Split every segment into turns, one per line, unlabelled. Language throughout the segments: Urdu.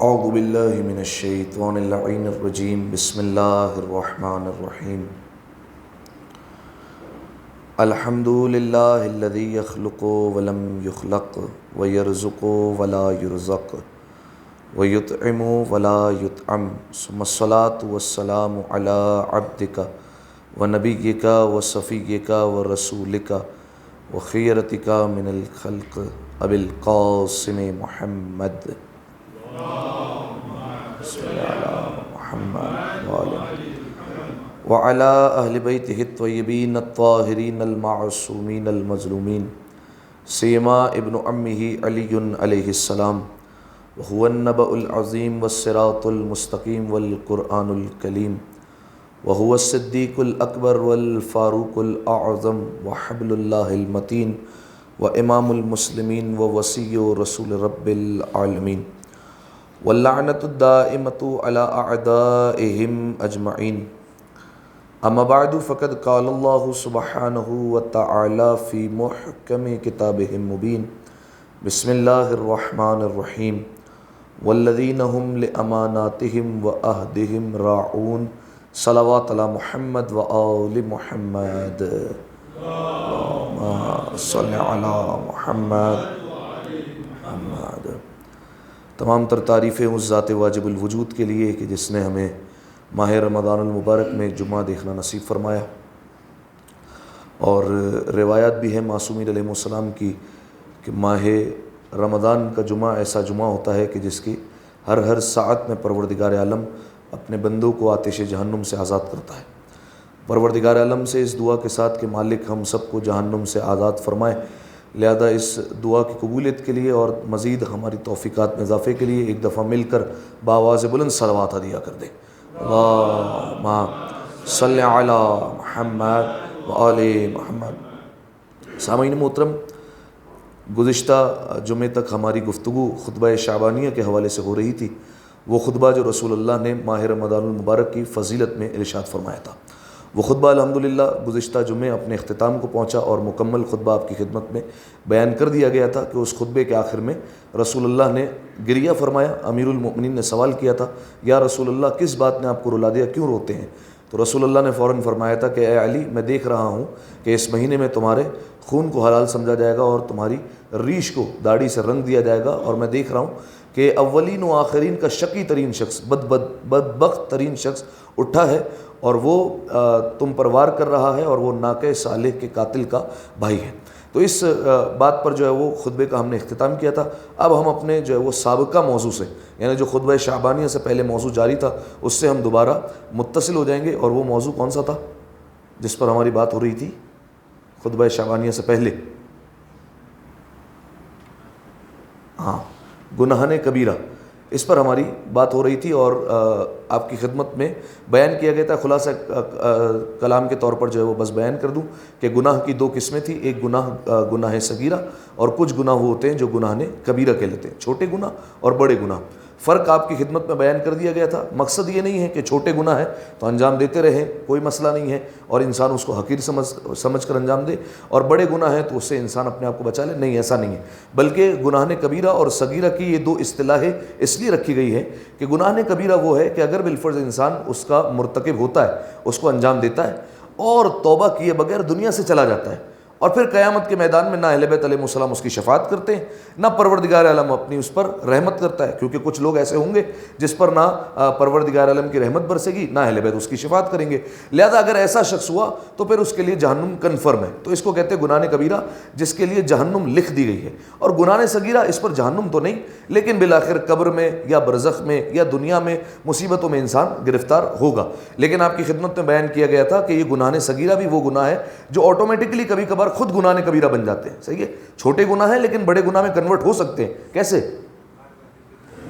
اعوذ باللہ من الشیطان اللعین الرجیم بسم اللہ الرحمن الرحیم الحمد للہ الذی یخلق ولم یخلق ویرزق ولا یرزق ویطعم ولا یطعم ثم الصلاة والسلام علی عبدک ونبیک وصفیک ورسولک وخیرتک من الخلق ابی القاسم محمد وعلى أهل بيته الطيبين الطاهرين المعصومين المظلومين سيما ابن عمه علي عليه السلام وهو النبأ العظيم والصراط المستقيم والقرآن الكريم وهو الصديق الأكبر والفاروق الأعظم وحبل الله المتين وإمام المسلمين ووصي رسول رب العالمين واللعنة الدائمة على أعدائهم أجمعين اما بعد فقد قال الله سبحانه وتعالى في محكم كتابه المبين بسم الله الرحمن الرحيم والذين هم لأماناتهم وعهدهم راعون صلوات على محمد وآل محمد اللهم صل على محمد. تمام تر تعریفیں اس ذات واجب الوجود کے لیے کہ جس نے ہمیں ماہ رمضان المبارک میں جمعہ دیکھنا نصیب فرمایا، اور روایات بھی ہیں معصومین علیہ السلام کی کہ ماہ رمضان کا جمعہ ایسا جمعہ ہوتا ہے کہ جس کی ہر ساعت میں پروردگار عالم اپنے بندوں کو آتش جہنم سے آزاد کرتا ہے. پروردگار عالم سے اس دعا کے ساتھ کہ مالک ہم سب کو جہنم سے آزاد فرمائے، لہذا اس دعا کی قبولیت کے لیے اور مزید ہماری توفیقات میں اضافے کے لیے ایک دفعہ مل کر بآواز بلند صلوات ہدیہ کر دیں. اللہم صلی علی محمد وآل محمد. سامعین محترم، گزشتہ جمعے تک ہماری گفتگو خطبہ شعبانیہ کے حوالے سے ہو رہی تھی. وہ خطبہ جو رسول اللہ نے ماہ رمضان المبارک کی فضیلت میں ارشاد فرمایا تھا، وہ خطبہ الحمدللہ گزشتہ جمعے اپنے اختتام کو پہنچا اور مکمل خطبہ آپ کی خدمت میں بیان کر دیا گیا تھا کہ اس خطبے کے آخر میں رسول اللہ نے گریہ فرمایا. امیر المؤمنین نے سوال کیا تھا، یا رسول اللہ کس بات نے آپ کو رلا دیا، کیوں روتے ہیں؟ تو رسول اللہ نے فوراً فرمایا تھا کہ اے علی، میں دیکھ رہا ہوں کہ اس مہینے میں تمہارے خون کو حلال سمجھا جائے گا اور تمہاری ریش کو داڑھی سے رنگ دیا جائے گا، اور میں دیکھ رہا ہوں کہ اولین و آخرین کا شقی ترین شخص، بدبخت ترین شخص اٹھا ہے، اور وہ تم پر وار کر رہا ہے، اور وہ ناقہ صالح کے قاتل کا بھائی ہے. تو اس بات پر جو ہے وہ خطبے کا ہم نے اختتام کیا تھا. اب ہم اپنے جو ہے وہ سابقہ موضوع سے، یعنی جو خطبہ شعبانیہ سے پہلے موضوع جاری تھا، اس سے ہم دوبارہ متصل ہو جائیں گے. اور وہ موضوع کون سا تھا جس پر ہماری بات ہو رہی تھی خطبہ شعبانیہ سے پہلے؟ ہاں، گناہان کبیرہ، اس پر ہماری بات ہو رہی تھی. اور آپ کی خدمت میں بیان کیا گیا تھا، خلاصہ کلام کے طور پر جو ہے وہ بس بیان کر دوں کہ گناہ کی دو قسمیں تھیں. ایک گناہ صغیرہ، اور کچھ گناہ وہ ہوتے ہیں جو گناہان کبیرہ کہلاتے ہیں، چھوٹے گناہ اور بڑے گناہ. فرق آپ کی خدمت میں بیان کر دیا گیا تھا. مقصد یہ نہیں ہے کہ چھوٹے گناہ ہیں تو انجام دیتے رہیں، کوئی مسئلہ نہیں ہے اور انسان اس کو حقیر سمجھ کر انجام دے، اور بڑے گناہ ہیں تو اس سے انسان اپنے آپ کو بچا لے. نہیں، ایسا نہیں ہے، بلکہ گناہان کبیرہ اور صغیرہ کی یہ دو اصطلاحیں اس لیے رکھی گئی ہے کہ گناہان کبیرہ وہ ہے کہ اگر بالفرض انسان اس کا مرتکب ہوتا ہے، اس کو انجام دیتا ہے اور توبہ کیے بغیر دنیا سے چلا جاتا ہے، اور پھر قیامت کے میدان میں نہ اہل بیت علیہ السلام اس کی شفاعت کرتے ہیں، نہ پروردگار عالم اپنی اس پر رحمت کرتا ہے، کیونکہ کچھ لوگ ایسے ہوں گے جس پر نہ پروردگار عالم کی رحمت برسے گی، نہ اہل بیت اس کی شفاعت کریں گے. لہذا اگر ایسا شخص ہوا تو پھر اس کے لیے جہنم کنفرم ہے. تو اس کو کہتے ہیں گناہ کبیرہ، جس کے لیے جہنم لکھ دی گئی ہے. اور گناہ صغیرہ، اس پر جہنم تو نہیں، لیکن بالآخر قبر میں یا برزخ میں یا دنیا میں مصیبتوں میں انسان گرفتار ہوگا. لیکن آپ کی خدمت میں بیان کیا گیا تھا کہ یہ گناہ صغیرہ بھی وہ گناہ ہے جو آٹومیٹکلی کبھی کبھار خود گناہ کبیرہ بن جاتے ہیں. صحیح ہے، چھوٹے گناہ ہیں لیکن بڑے گناہ میں کنورٹ ہو سکتے ہیں. کیسے؟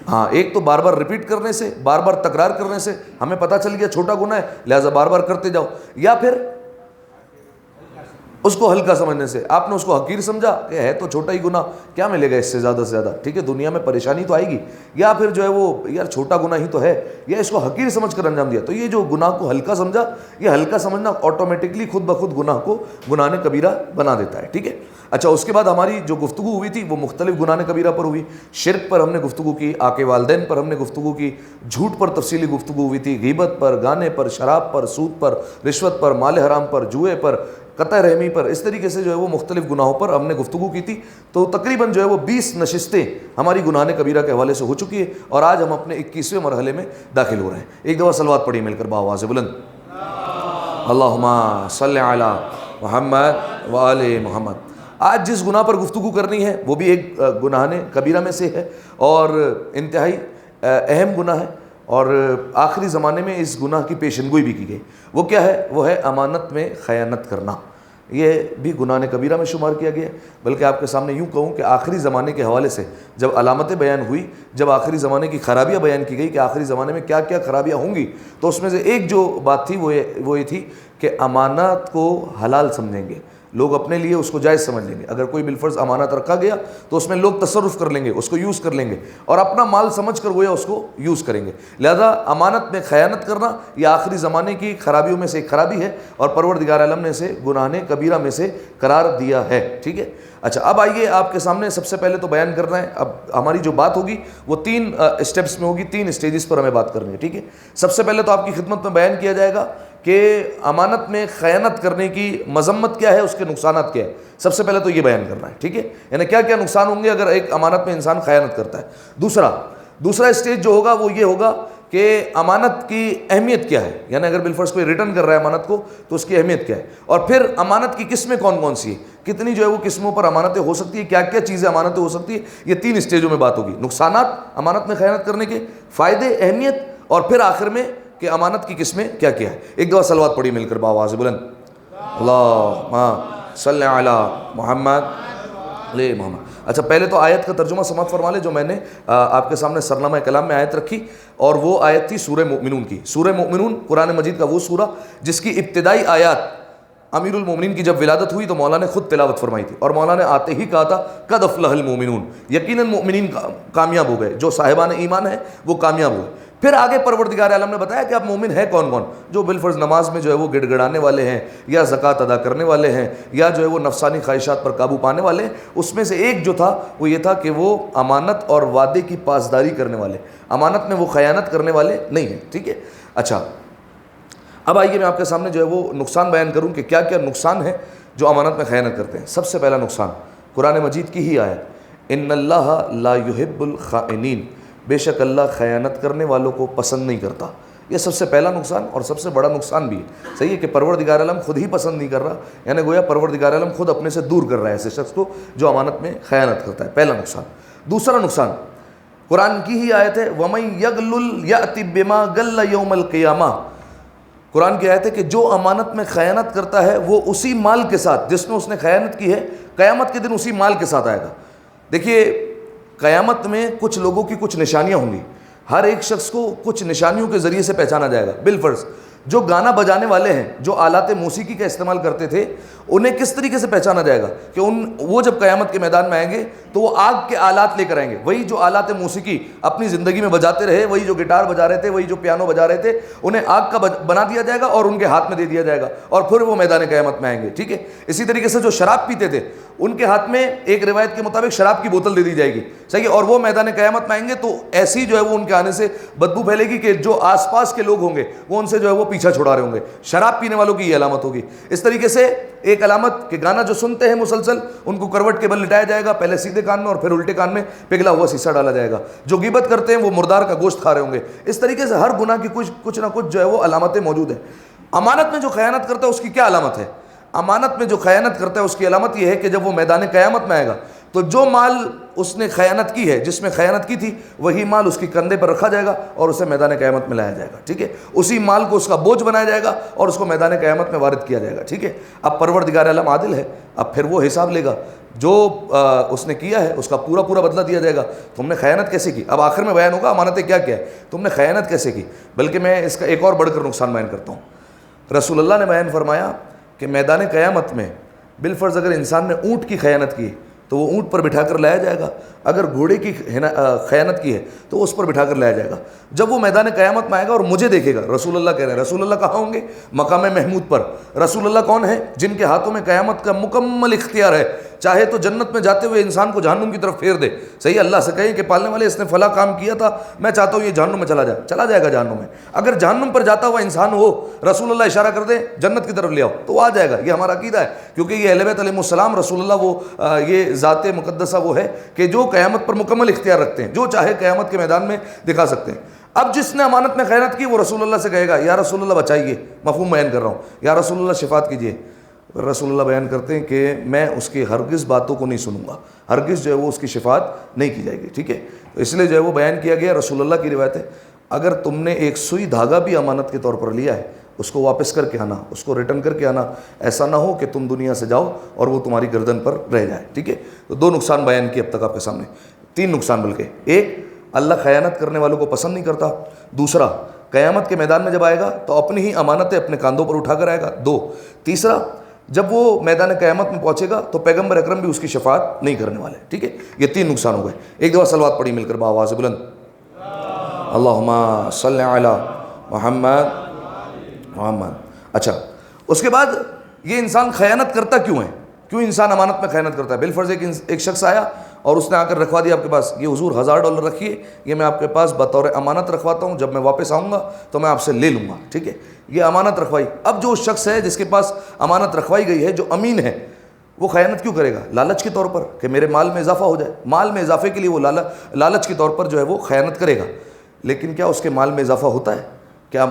ہاں، ایک تو بار بار ریپیٹ کرنے سے، بار بار تکرار کرنے سے ہمیں پتہ چل گیا چھوٹا گناہ ہے لہذا بار بار کرتے جاؤ، یا پھر اس کو ہلکا سمجھنے سے آپ نے اس کو حقیر سمجھا کہ ہے تو چھوٹا ہی گناہ، کیا ملے گا اس سے زیادہ سے زیادہ، ٹھیک ہے، دنیا میں پریشانی تو آئے گی، یا پھر جو ہے وہ یار چھوٹا گناہ ہی تو ہے، یا اس کو حقیر سمجھ کر انجام دیا، تو یہ جو گناہ کو ہلکا سمجھا، یہ ہلکا سمجھنا آٹومیٹکلی خود بخود گناہ کو گناہ کبیرہ بنا دیتا ہے، ٹھیک ہے۔ اچھا، اس کے بعد ہماری جو گفتگو ہوئی تھی وہ مختلف گناہ کبیرہ پر ہوئی، شرک پر ہم نے گفتگو کی، آق والدین پر ہم نے گفتگو کی، جھوٹ پر تفصیلی گفتگو ہوئی تھی، غیبت پر، گانے پر، شراب پر، سود پر، رشوت پر، مال حرام پر، جوئے پر، قطع رحمی پر، اس طریقے سے جو ہے وہ مختلف گناہوں پر ہم نے گفتگو کی تھی۔ تو تقریباً جو ہے وہ 20 نشستیں ہماری گناہ کبیرہ کے حوالے سے ہو چکی ہے، اور آج ہم اپنے 21ویں مرحلے میں داخل ہو رہے ہیں۔ ایک دفعہ صلوات پڑھی مل کر بآواز بلند، اللہم صلی علی محمد وآل محمد۔ آج جس گناہ پر گفتگو کرنی ہے وہ بھی ایک گناہ کبیرہ میں سے ہے، اور انتہائی اہم گناہ ہے، اور آخری زمانے میں اس گناہ کی پیشن گوئی بھی کی گئی۔ وہ کیا ہے؟ وہ ہے امانت میں خیانت کرنا۔ یہ بھی گناہ کبیرہ میں شمار کیا گیا ہے۔ بلکہ آپ کے سامنے یوں کہوں کہ آخری زمانے کے حوالے سے جب علامتیں بیان ہوئی، جب آخری زمانے کی خرابیاں بیان کی گئی کہ آخری زمانے میں کیا کیا خرابیاں ہوں گی، تو اس میں سے ایک جو بات تھی وہ یہ تھی کہ امانت کو حلال سمجھیں گے لوگ، اپنے لیے اس کو جائز سمجھ لیں گے۔ اگر کوئی بالفرض امانت رکھا گیا تو اس میں لوگ تصرف کر لیں گے، اس کو یوز کر لیں گے، اور اپنا مال سمجھ کر گویا اس کو یوز کریں گے۔ لہذا امانت میں خیانت کرنا یہ آخری زمانے کی خرابیوں میں سے ایک خرابی ہے، اور پروردگار عالم نے اسے گناہ کبیرہ میں سے قرار دیا ہے، ٹھیک ہے۔ اچھا، اب آئیے آپ کے سامنے سب سے پہلے تو بیان کرنا ہے، اب ہماری جو بات ہوگی وہ 3 اسٹیپس میں ہوگی، 3 اسٹیجز پر ہمیں بات کرنی ہے، ٹھیک ہے۔ سب سے پہلے تو آپ کی خدمت میں بیان کیا جائے گا کہ امانت میں خیانت کرنے کی مذمت کیا ہے، اس کے نقصانات کیا ہے، سب سے پہلے تو یہ بیان کرنا ہے، ٹھیک ہے، یعنی کیا کیا نقصان ہوں گے اگر ایک امانت میں انسان خیانت کرتا ہے۔ دوسرا اسٹیج جو ہوگا وہ یہ ہوگا کہ امانت کی اہمیت کیا ہے، یعنی اگر بالفرض کوئی ریٹرن کر رہا ہے امانت کو تو اس کی اہمیت کیا ہے، اور پھر امانت کی قسمیں کون کون سی ہیں، کتنی جو ہے وہ قسموں پر امانتیں ہو سکتی ہیں، کیا کیا چیزیں امانتیں ہو سکتی ہیں، یہ 3 اسٹیجوں میں بات ہوگی، نقصانات امانت میں خیانت کرنے کے، فائدے، اہمیت، اور پھر آخر میں کہ امانت کی قسمیں کیا کیا ہے۔ ایک دفعہ صلوات پڑھی مل کر بآواز بلند، اللہم صلی علی محمد علیہ محمد۔ اچھا، پہلے تو آیت کا ترجمہ سماعت فرما لے جو میں نے آپ کے سامنے سرنامہ کلام میں آیت رکھی، اور وہ آیت تھی سورہ مؤمنون کی۔ سورہ مؤمنون قرآن مجید کا وہ سورہ جس کی ابتدائی آیات امیر المومنین کی جب ولادت ہوئی تو مولا نے خود تلاوت فرمائی تھی، اور مولا نے آتے ہی کہا تھا قد افلح المؤمنون، یقیناً مؤمنین کامیاب ہو گئے، جو صاحبان ایمان ہیں وہ کامیاب ہوئے۔ پھر آگے پروردگار عالم نے بتایا کہ اب مومن ہے کون کون، جو بالفرض نماز میں جو ہے وہ گڑ گڑانے والے ہیں، یا زکوٰۃ ادا کرنے والے ہیں، یا جو ہے وہ نفسانی خواہشات پر قابو پانے والے ہیں۔ اس میں سے ایک جو تھا وہ یہ تھا کہ وہ امانت اور وعدے کی پاسداری کرنے والے، امانت میں وہ خیانت کرنے والے نہیں ہیں، ٹھیک ہے۔ اچھا، اب آئیے میں آپ کے سامنے جو ہے وہ نقصان بیان کروں کہ کیا کیا نقصان ہے جو امانت میں خیانت کرتے ہیں۔ سب سے پہلا نقصان قرآن مجید کی ہی آیت، ان اللہ لا یحب الخائنین، بے شک اللہ خیانت کرنے والوں کو پسند نہیں کرتا۔ یہ سب سے پہلا نقصان اور سب سے بڑا نقصان بھی ہے، صحیح ہے کہ پروردگار عالم خود ہی پسند نہیں کر رہا، یعنی گویا پروردگار عالم خود اپنے سے دور کر رہا ہے ایسے شخص کو جو امانت میں خیانت کرتا ہے، پہلا نقصان۔ دوسرا نقصان قرآن کی ہی آیت ہے، وَمَن يَغْلُلْ يَأْتِ بِمَا غَلَّ يَوْمَ الْقِيَامَةِ، قرآن کی آیت ہے کہ جو امانت میں خیانت کرتا ہے وہ اسی مال کے ساتھ جس میں اس نے خیانت کی ہے قیامت کے دن اسی مال کے ساتھ آئے گا۔ دیکھیے، قیامت میں کچھ لوگوں کی کچھ نشانیاں ہوں گی، ہر ایک شخص کو کچھ نشانیوں کے ذریعے سے پہچانا جائے گا۔ بالفرض جو گانا بجانے والے ہیں، جو آلات موسیقی کا استعمال کرتے تھے، انہیں کس طریقے سے پہچانا جائے گا کہ وہ جب قیامت کے میدان میں آئیں گے تو وہ آگ کے آلات لے کر آئیں گے، وہی جو آلات موسیقی اپنی زندگی میں بجاتے رہے، وہی جو گٹار بجا رہے تھے، وہی جو پیانو بجا رہے تھے، انہیں آگ کا بنا دیا جائے گا اور ان کے ہاتھ میں دے دیا جائے گا، اور پھر وہ میدان قیامت میں آئیں گے، ٹھیک ہے۔ اسی طریقے سے جو شراب پیتے تھے ان کے ہاتھ میں ایک روایت کے مطابق شراب کی بوتل دے دی جائے گی، صحیح ہے، اور وہ میدان قیامت میں آئیں گے تو ایسی جو ہے وہ ان کے آنے سے بدبو پھیلے گی کہ جو آس پاس کے لوگ ہوں گے وہ ان سے جو ہے وہ پیچھا چھڑا رہے ہوں گے۔ شراب پینے والوں کی یہ علامت ہوگی۔ اس طریقے سے ایک علامت کہ گانا جو سنتے ہیں مسلسل ان کو کروٹ کے بل لٹایا جائے گا، پہلے سیدھے کان میں اور پھر الٹے کان میں پگھلا ہوا سیسہ ڈالا جائے گا۔ جو غیبت کرتے ہیں وہ مردار کا گوشت کھا رہے ہوں گے۔ اس طریقے سے ہر گناہ کی کچھ نہ کچھ جو ہے وہ علامتیں موجود ہیں۔ امانت میں جو خیانت کرتا ہے اس کی کیا علامت ہے؟ امانت میں جو خیانت کرتا ہے اس کی علامت یہ ہے کہ جب وہ میدان قیامت میں آئے گا تو جو مال اس نے خیانت کی ہے، جس میں خیانت کی تھی، وہی مال اس کی کندھے پر رکھا جائے گا اور اسے میدان قیامت میں لایا جائے گا، ٹھیک ہے۔ اسی مال کو اس کا بوجھ بنایا جائے گا اور اس کو میدان قیامت میں وارد کیا جائے گا، ٹھیک ہے۔ اب پروردگار عالم عادل ہے، اب پھر وہ حساب لے گا، جو اس نے کیا ہے اس کا پورا بدلہ دیا جائے گا۔ تم نے خیانت کیسے کی؟ اب آخر میں بیان ہوگا امانتیں کیا کیا ہے، تم نے خیانت کیسے کی۔ بلکہ میں اس کا ایک اور بڑھ کر نقصان بیان کرتا ہوں۔ رسول اللہ نے بیان فرمایا کہ میدان قیامت میں بالفرض اگر انسان نے اونٹ کی خیانت کی تو وہ اونٹ پر بٹھا کر لایا جائے گا، اگر گھوڑے کی خیانت کی ہے تو وہ اس پر بٹھا کر لایا جائے گا۔ جب وہ میدان قیامت میں آئے گا اور مجھے دیکھے گا، رسول اللہ کہہ رہے ہیں، رسول اللہ کہاں ہوں گے؟ مقام محمود پر۔ رسول اللہ کون ہے؟ جن کے ہاتھوں میں قیامت کا مکمل اختیار ہے، چاہے تو جنت میں جاتے ہوئے انسان کو جہنم کی طرف پھیر دے، صحیح، اللہ سے کہیں کہ پالنے والے اس نے فلاں کام کیا تھا، میں چاہتا ہوں یہ جہنم میں چلا جائے گا جہنم میں۔ اگر جہنم پر جاتا ہوا انسان ہو، رسول اللہ اشارہ کر دیں جنت کی طرف لے آؤ تو وہ آ جائے گا۔ یہ ہمارا عقیدہ ہے، کیونکہ یہ اہل بیت علیہ السلام، رسول اللہ وہ یہ ذات مقدسہ وہ ہے کہ جو قیامت پر مکمل اختیار رکھتے ہیں، جو چاہے قیامت کے میدان میں دکھا سکتے ہیں۔ اب جس نے امانت میں خیانت کی وہ رسول اللہ سے کہے گا یا رسول اللہ بچائیے، مفہوم بیان کر رہا ہوں، یا رسول اللہ شفاعت کیجیے۔ رسول اللہ بیان کرتے ہیں کہ میں اس کی ہرگز باتوں کو نہیں سنوں گا، ہرگز جو ہے وہ اس کی شفاعت نہیں کی جائے گی، ٹھیک ہے۔ تو اس لیے جو ہے وہ بیان کیا گیا، رسول اللہ کی روایت ہے، اگر تم نے ایک سوئی دھاگا بھی امانت کے طور پر لیا ہے، اس کو واپس کر کے آنا، اس کو ریٹرن کر کے آنا، ایسا نہ ہو کہ تم دنیا سے جاؤ اور وہ تمہاری گردن پر رہ جائے، ٹھیک ہے۔ تو 2 نقصان بیان کیے اب تک آپ کے سامنے، 3 نقصان بلکہ، ایک اللہ خیانت کرنے والوں کو پسند نہیں کرتا، دوسرا قیامت کے میدان میں جب آئے گا تو اپنی ہی امانتیں اپنے کاندھوں پر اٹھا کر آئے گا، 2، تیسرا جب وہ میدان قیامت میں پہنچے گا تو پیغمبر اکرم بھی اس کی شفاعت نہیں کرنے والے، ٹھیک ہے۔ یہ 3 نقصان ہو گئے۔ ایک دفعہ صلوات پڑھی مل کر بآواز بلند، اللہم صلی علی محمد۔ اچھا، اس کے بعد یہ انسان خیانت کرتا کیوں ہے؟ کیوں انسان امانت میں خیانت کرتا ہے؟ بالفرض ایک شخص آیا اور اس نے آ کر رکھوا دیا آپ کے پاس، یہ حضور $1000 رکھیے، یہ میں آپ کے پاس بطور امانت رکھواتا ہوں، جب میں واپس آؤں گا تو میں آپ سے لے لوں گا، ٹھیک ہے۔ یہ امانت رکھوائی۔ اب جو شخص ہے جس کے پاس امانت رکھوائی گئی ہے، جو امین ہے، وہ خیانت کیوں کرے گا؟ لالچ کے طور پر کہ میرے مال میں اضافہ ہو جائے، مال میں اضافے کے لیے وہ لالچ کے طور پر جو ہے وہ خیانت کرے گا۔ لیکن کیا اس کے مال میں اضافہ ہوتا ہے؟ کیا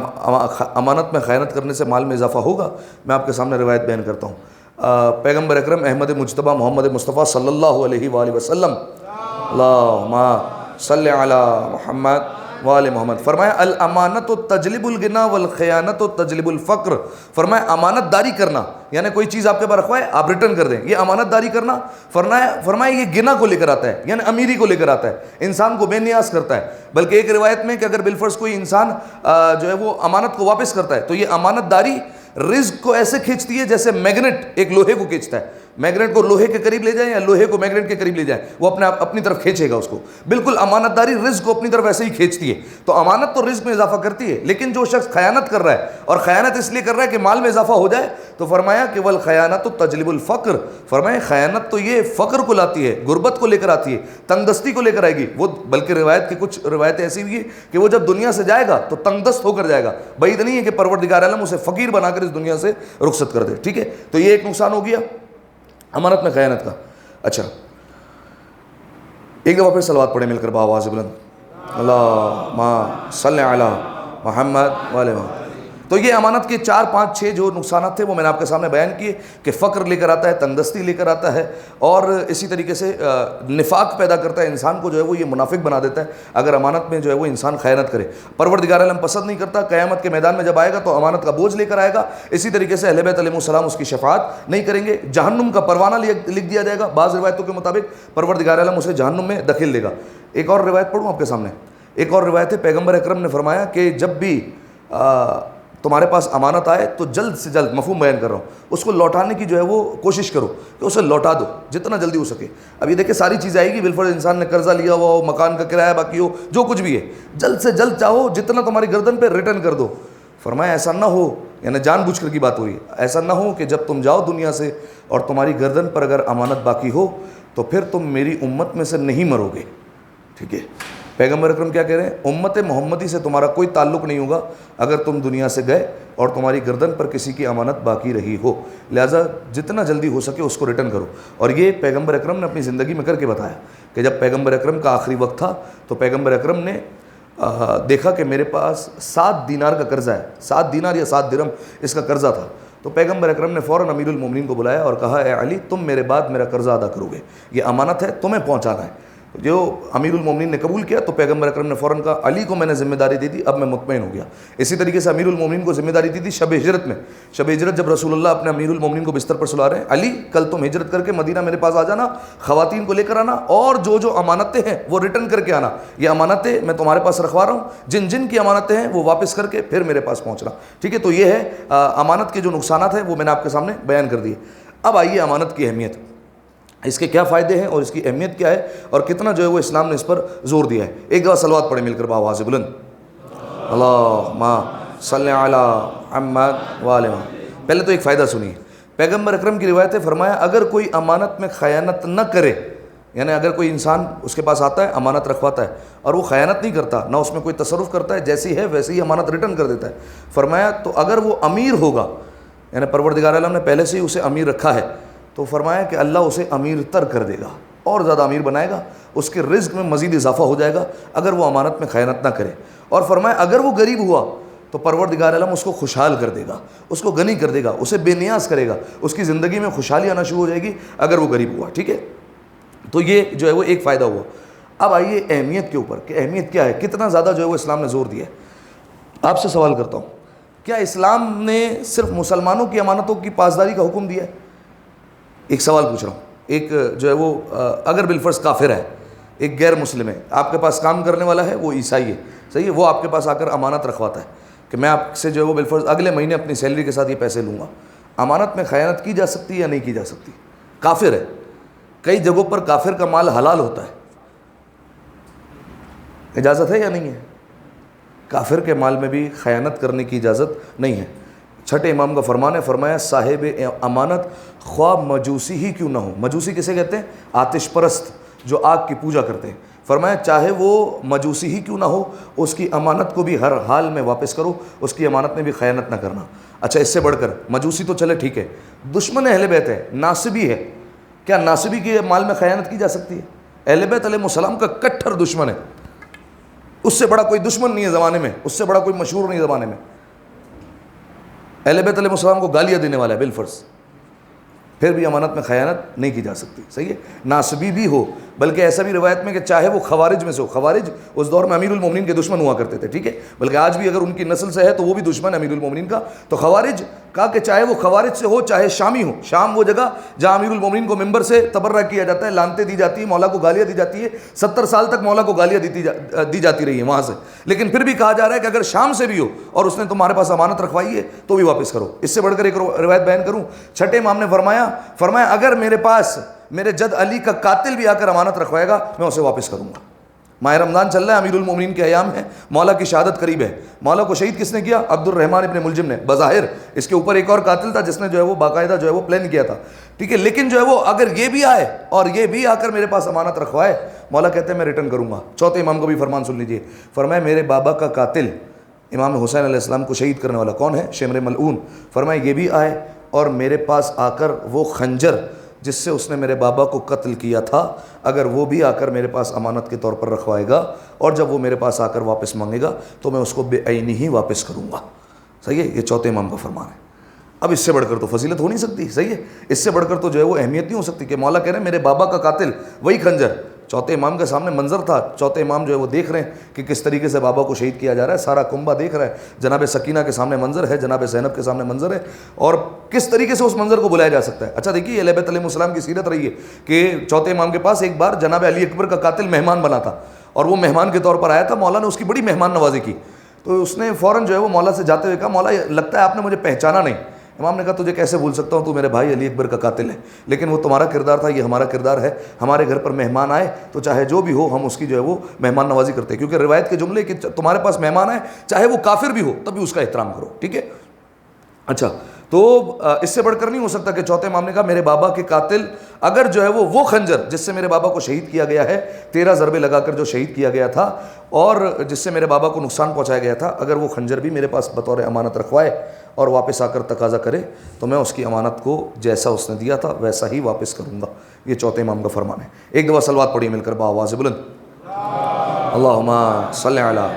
امانت میں خیانت کرنے سے مال میں اضافہ ہوگا؟ میں آپ کے سامنے روایت بیان کرتا ہوں۔ پیغمبر اکرم احمد مجتبیٰ محمد مصطفیٰ صلی اللہ علیہ وآلہ وسلم، اللہم صلی علی محمد وآل محمد، فرمایا الامانت تجلب الغنا والخیانت تجلب الفقر۔ فرمایا امانت داری کرنا، یعنی کوئی چیز آپ کے پاس رکھوائے آپ ریٹرن کر دیں، یہ امانت داری کرنا، فرمایا یہ گنا کو لے کر آتا ہے، یعنی امیری کو لے کر آتا ہے، انسان کو بے نیاز کرتا ہے۔ بلکہ ایک روایت میں کہ اگر بالفرض کوئی انسان جو ہے وہ امانت کو واپس کرتا ہے تو یہ امانت داری رزق کو ایسے کھینچتی ہے جیسے میگنیٹ ایک لوہے کو کھینچتا ہے، میگنیٹ کو لوہے کے قریب لے جائیں یا لوہے کو میگنیٹ کے قریب لے جائیں، وہ اپنی طرف کھینچے گا اس کو، بالکل امانت داری رزق کو اپنی طرف ایسے ہی کھینچتی ہے۔ تو امانت تو رزق میں اضافہ کرتی ہے، لیکن جو شخص خیانت کر رہا ہے اور خیانت اس لیے کر رہا ہے کہ مال میں اضافہ ہو جائے، تو فرمایا کہ والخیانت تجلب الفقر، فرمایا خیانت تو یہ فقر کو لاتی ہے، غربت کو لے کر آتی ہے، تنگ دستی کو لے کر آئے گی وہ۔ بلکہ روایت کی کچھ روایتیں ایسی بھی ہیں کہ وہ جب دنیا سے جائے گا تو تنگ دست ہو کر جائے گا، بعید نہیں ہے کہ پروردگار عالم اسے فقیر بنا کر اس دنیا سے رخصت کر دے، ٹھیک ہے۔ تو یہ ایک نقصان ہو گیا امانت میں خیانت کا۔ اچھا، ایک دفعہ پھر صلوات پڑھیں مل کر بآواز بلند، اللہم صلی علی محمد وآل محمد۔ تو یہ امانت کے 4 5 6 جو نقصانات تھے وہ میں نے آپ کے سامنے بیان کیے کہ فقر لے کر آتا ہے، تنگ دستی لے کر آتا ہے، اور اسی طریقے سے نفاق پیدا کرتا ہے، انسان کو جو ہے وہ یہ منافق بنا دیتا ہے اگر امانت میں جو ہے وہ انسان خیانت کرے۔ پروردگار عالم پسند نہیں کرتا، قیامت کے میدان میں جب آئے گا تو امانت کا بوجھ لے کر آئے گا۔ اسی طریقے سے اہل بیت علیہ السلام اس کی شفاعت نہیں کریں گے، جہنم کا پروانہ لکھ دیا جائے گا، بعض روایتوں کے مطابق پروردگار عالم اسے جہنم میں دھکیل دے گا۔ ایک اور روایت پڑھوں آپ کے سامنے، ایک اور روایت ہے، پیغمبر اکرم نے فرمایا کہ جب بھی تمہارے پاس امانت آئے تو جلد سے جلد، مفہوم بیان کر رہا ہوں، اس کو لوٹانے کی جو ہے وہ کوشش کرو کہ اسے لوٹا دو جتنا جلدی ہو سکے۔ اب یہ دیکھیں ساری چیز آئے گی، بالفرض انسان نے قرضہ لیا ہوا ہو، مکان کا کرایہ باقی ہو، جو کچھ بھی ہے، جلد سے جلد چاہو جتنا تمہاری گردن پہ ریٹرن کر دو۔ فرمایا ایسا نہ ہو، یعنی جان بوجھ کر کی بات ہو رہی ہے، ایسا نہ ہو کہ جب تم جاؤ دنیا سے اور تمہاری گردن پر اگر امانت باقی ہو تو پھر تم میری امت میں سے نہیں مرو گے، ٹھیک ہے۔ پیغمبر اکرم کیا کہہ رہے ہیں؟ امت محمدی سے تمہارا کوئی تعلق نہیں ہوگا اگر تم دنیا سے گئے اور تمہاری گردن پر کسی کی امانت باقی رہی ہو، لہٰذا جتنا جلدی ہو سکے اس کو ریٹرن کرو۔ اور یہ پیغمبر اکرم نے اپنی زندگی میں کر کے بتایا کہ جب پیغمبر اکرم کا آخری وقت تھا تو پیغمبر اکرم نے دیکھا کہ میرے پاس 7 دینار کا قرضہ ہے، 7 دینار یا 7 درہم اس کا قرضہ تھا۔ تو پیغمبر اکرم نے فوراً امیر المومنین کو بلایا اور کہا اے علی، تم میرے بعد میرا قرضہ ادا کرو گے، یہ امانت ہے، تمہیں پہنچانا ہے۔ جو امیر المومنین نے قبول کیا تو پیغمبر اکرم نے فوراً کہا علی کو میں نے ذمہ داری دے دی، اب میں مطمئن ہو گیا۔ اسی طریقے سے امیر المومنین کو ذمہ داری دی تھی شب ہجرت میں، شب ہجرت جب رسول اللہ اپنے امیر المومنین کو بستر پر سلا رہے ہیں، علی کل تم ہجرت کر کے مدینہ میرے پاس آ جانا، خواتین کو لے کر آنا، اور جو امانتیں ہیں وہ ریٹرن کر کے آنا، یہ امانتیں میں تمہارے پاس رکھوا رہا ہوں، جن کی امانتیں ہیں وہ واپس کر کے پھر میرے پاس پہنچنا، ٹھیک ہے۔ تو یہ ہے امانت کے جو نقصانات ہیں وہ میں نے آپ کے سامنے بیان کر دیے۔ اب آئیے امانت کی اہمیت، اس کے کیا فائدے ہیں اور اس کی اہمیت کیا ہے اور کتنا جو ہے وہ اسلام نے اس پر زور دیا ہے۔ ایک دفعہ صلوات پڑھیں مل کر بآواز بلند، اللہم صلی علی محمد وآل محمد۔ پہلے تو ایک فائدہ سنیے، پیغمبر اکرم کی روایت ہے، فرمایا اگر کوئی امانت میں خیانت نہ کرے، یعنی اگر کوئی انسان اس کے پاس آتا ہے امانت رکھواتا ہے اور وہ خیانت نہیں کرتا، نہ اس میں کوئی تصرف کرتا ہے، جیسی ہے ویسے ہی امانت ریٹرن کر دیتا ہے، فرمایا تو اگر وہ امیر ہوگا، یعنی پروردگار عالم نے پہلے سے ہی اسے امیر رکھا ہے، تو فرمایا کہ اللہ اسے امیر تر کر دے گا اور زیادہ امیر بنائے گا، اس کے رزق میں مزید اضافہ ہو جائے گا اگر وہ امانت میں خیانت نہ کرے۔ اور فرمایا اگر وہ غریب ہوا تو پروردگار عالم اس کو خوشحال کر دے گا، اس کو غنی کر دے گا، اسے بے نیاز کرے گا، اس کی زندگی میں خوشحالی آنا شروع ہو جائے گی اگر وہ غریب ہوا، ٹھیک ہے۔ تو یہ جو ہے وہ ایک فائدہ ہوا۔ اب آئیے اہمیت کے اوپر کہ اہمیت کیا ہے، کتنا زیادہ جو ہے وہ اسلام نے زور دیا ہے۔ آپ سے سوال کرتا ہوں، کیا اسلام نے صرف مسلمانوں کی امانتوں کی پاسداری کا حکم دیا ہے؟ ایک سوال پوچھ رہا ہوں، ایک جو ہے وہ اگر بالفرض کافر ہے، ایک غیر مسلم ہے، آپ کے پاس کام کرنے والا ہے، وہ عیسائی ہے، صحیح ہے، وہ آپ کے پاس آ کر امانت رکھواتا ہے کہ میں آپ سے جو ہے وہ بالفرض اگلے مہینے اپنی سیلری کے ساتھ یہ پیسے لوں گا، امانت میں خیانت کی جا سکتی ہے یا نہیں کی جا سکتی؟ کافر ہے، کئی جگہوں پر کافر کا مال حلال ہوتا ہے، اجازت ہے یا نہیں ہے؟ کافر کے مال میں بھی خیانت کرنے کی اجازت نہیں ہے۔ چھٹے امام کا فرمان ہے، فرمایا صاحب امانت خواہ مجوسی ہی کیوں نہ ہو۔ مجوسی کسے کہتے ہیں؟ آتش پرست جو آگ کی پوجا کرتے ہیں۔ فرمایا چاہے وہ مجوسی ہی کیوں نہ ہو، اس کی امانت کو بھی ہر حال میں واپس کرو، اس کی امانت میں بھی خیانت نہ کرنا۔ اچھا، اس سے بڑھ کر مجوسی تو چلے ٹھیک ہے، دشمن اہل بیت ہے، ناصبی ہے، کیا ناصبی کے مال میں خیانت کی جا سکتی ہے؟ اہل بیت علیہ السلام کا کٹھر دشمن ہے، اس سے بڑا کوئی دشمن نہیں ہے زمانے میں، اس سے بڑا کوئی مشہور نہیں ہے زمانے میں، اہل بیت علیہ السلام کو گالیاں دینے والا ہے بالفرض، پھر بھی امانت میں خیانت نہیں کی جا سکتی، صحیح ہے، ناصبی بھی ہو، بلکہ ایسا بھی روایت میں کہ چاہے وہ خوارج میں سے ہو، خوارج اس دور میں امیر المومنین کے دشمن ہوا کرتے تھے، ٹھیک ہے، بلکہ آج بھی اگر ان کی نسل سے ہے تو وہ بھی دشمن ہے امیر المومنین کا، تو خوارج کہا کہ چاہے وہ خوارج سے ہو چاہے شامی ہو، شام وہ جگہ جہاں امیر المومنین کو ممبر سے تبرہ کیا جاتا ہے، لانتیں دی جاتی ہیں، مولا کو گالیاں دی جاتی ہے، 70 سال تک مولا کو گالیاں دی جاتی رہی ہیں وہاں سے، لیکن پھر بھی کہا جا رہا ہے کہ اگر شام سے بھی ہو اور اس نے تمہارے پاس امانت رکھوائی ہے تو بھی واپس کرو۔ اس سے بڑھ کر ایک روایت بیان کروں، چھٹے امام نے فرمایا اگر میرے پاس میرے جد علی کا قاتل بھی آ کر امانت رکھوائے گا میں اسے واپس کروں گا۔ ماہ رمضان چل رہا ہے، امیر المومنین کے ایام ہیں، مولا کی شہادت قریب ہے، مولا کو شہید کس نے کیا؟ عبد الرحمن ابن ملجم نے، بظاہر اس کے اوپر ایک اور قاتل تھا جس نے جو ہے وہ باقاعدہ جو ہے وہ پلان کیا تھا، ٹھیک ہے، لیکن جو ہے وہ اگر یہ بھی آئے اور یہ بھی آ کر میرے پاس امانت رکھوائے، مولا کہتے ہیں میں ریٹرن کروں گا۔ چوتھے امام کو بھی فرمان سن لیجئے، فرمایا میرے بابا کا قاتل امام حسین علیہ السلام کو شہید کرنے والا کون ہے؟ شمر ملعون، فرمایا یہ بھی آئے اور میرے پاس آ کر وہ خنجر جس سے اس نے میرے بابا کو قتل کیا تھا اگر وہ بھی آ کر میرے پاس امانت کے طور پر رکھوائے گا اور جب وہ میرے پاس آ کر واپس مانگے گا تو میں اس کو بے عینی ہی واپس کروں گا، صحیح ہے، یہ چوتھے امام کا فرمان ہے۔ اب اس سے بڑھ کر تو فضیلت ہو نہیں سکتی، صحیح ہے، اس سے بڑھ کر تو جو ہے وہ اہمیت نہیں ہو سکتی کہ مولا کہہ رہے ہیں میرے بابا کا قاتل وہی خنجر، چوتھے امام کے سامنے منظر تھا، چوتھے امام جو ہے وہ دیکھ رہے ہیں کہ کس طریقے سے بابا کو شہید کیا جا رہا ہے، سارا کنبہ دیکھ رہا ہے، جناب سکینہ کے سامنے منظر ہے، جناب زینب کے سامنے منظر ہے، اور کس طریقے سے اس منظر کو بلایا جا سکتا ہے۔ اچھا دیکھیے اہل بیت علیہ السلام کی سیرت رہی ہے کہ چوتھے امام کے پاس ایک بار جناب علی اکبر کا قاتل مہمان بنا تھا اور وہ مہمان کے طور پر آیا تھا، مولا نے اس کی بڑی مہمان نوازی کی، تو اس نے فوراً جو ہے وہ مولا سے جاتے ہوئے کہا مولا لگتا ہے آپ نے مجھے پہچانا نہیں۔ امام نے کہا تجھے کیسے بھول سکتا ہوں، تو میرے بھائی علی اکبر کا قاتل ہے، لیکن وہ تمہارا کردار تھا، یہ ہمارا کردار ہے، ہمارے گھر پر مہمان آئے تو چاہے جو بھی ہو ہم اس کی جو ہے وہ مہمان نوازی کرتے ہیں، کیونکہ روایت کے جملے کہ تمہارے پاس مہمان آئے چاہے وہ کافر بھی ہو تب بھی اس کا احترام کرو، ٹھیک ہے۔ اچھا تو اس سے بڑھ کر نہیں ہو سکتا کہ چوتھے امام نے کہا میرے بابا کے قاتل اگر جو ہے وہ خنجر جس سے میرے بابا کو شہید کیا گیا ہے، 13 ضربے لگا کر جو شہید کیا گیا تھا اور جس سے میرے بابا کو نقصان پہنچایا گیا تھا، اگر وہ خنجر بھی میرے پاس بطور امانت رکھوائے اور واپس آ کر تقاضا کرے تو میں اس کی امانت کو جیسا اس نے دیا تھا ویسا ہی واپس کروں گا۔ یہ چوتھے امام کا فرمان ہے۔ ایک دفعہ صلوات پڑھیے مل کر بآواز بلند، اللہم صلی علی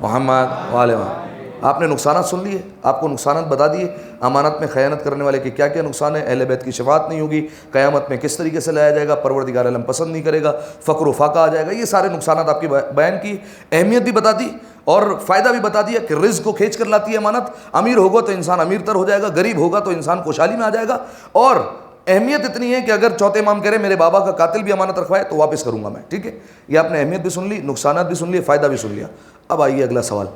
محمد وآل محمد۔ آپ نے نقصانات سن لیے، آپ کو نقصانات بتا دیے، امانت میں خیانت کرنے والے کے کیا کیا نقصان ہیں، اہل بیت کی شفاعت نہیں ہوگی، قیامت میں کس طریقے سے لایا جائے گا، پروردگار عالم پسند نہیں کرے گا، فقر و فاقہ آ جائے گا، یہ سارے نقصانات آپ کی بیان کی، اہمیت بھی بتا دی اور فائدہ بھی بتا دیا کہ رزق کو کھینچ کر لاتی ہے امانت، امیر ہوگا تو انسان امیر تر ہو جائے گا، غریب ہوگا تو انسان خوشحالی میں آ جائے گا، اور اہمیت اتنی ہے کہ اگر چوتھے امام کہہ رہے میرے بابا کا قاتل بھی امانت رکھوائے تو واپس کروں گا میں، ٹھیک ہے۔ یہ آپ نے اہمیت بھی سن لی، نقصانات بھی سن لیے، فائدہ بھی سن لیا۔ اب آئیے اگلا سوال،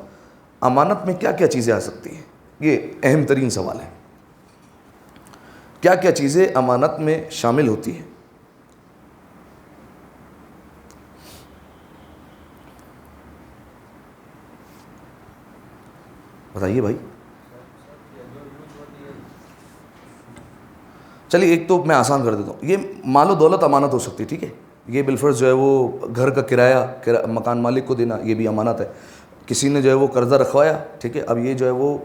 امانت میں کیا کیا چیزیں آ سکتی ہیں؟ یہ اہم ترین سوال ہے۔ کیا کیا چیزیں امانت میں شامل ہوتی ہیں؟ بتائیے بھائی. چلیے ایک تو میں آسان کر دیتا ہوں. یہ مال و دولت امانت ہو سکتی ہے, ٹھیک ہے. یہ بالفرض جو ہے وہ گھر کا کرایہ مکان مالک کو دینا, یہ بھی امانت ہے. کسی نے جو ہے وہ قرضہ رکھوایا, ٹھیک ہے, اب یہ جو ہے وہ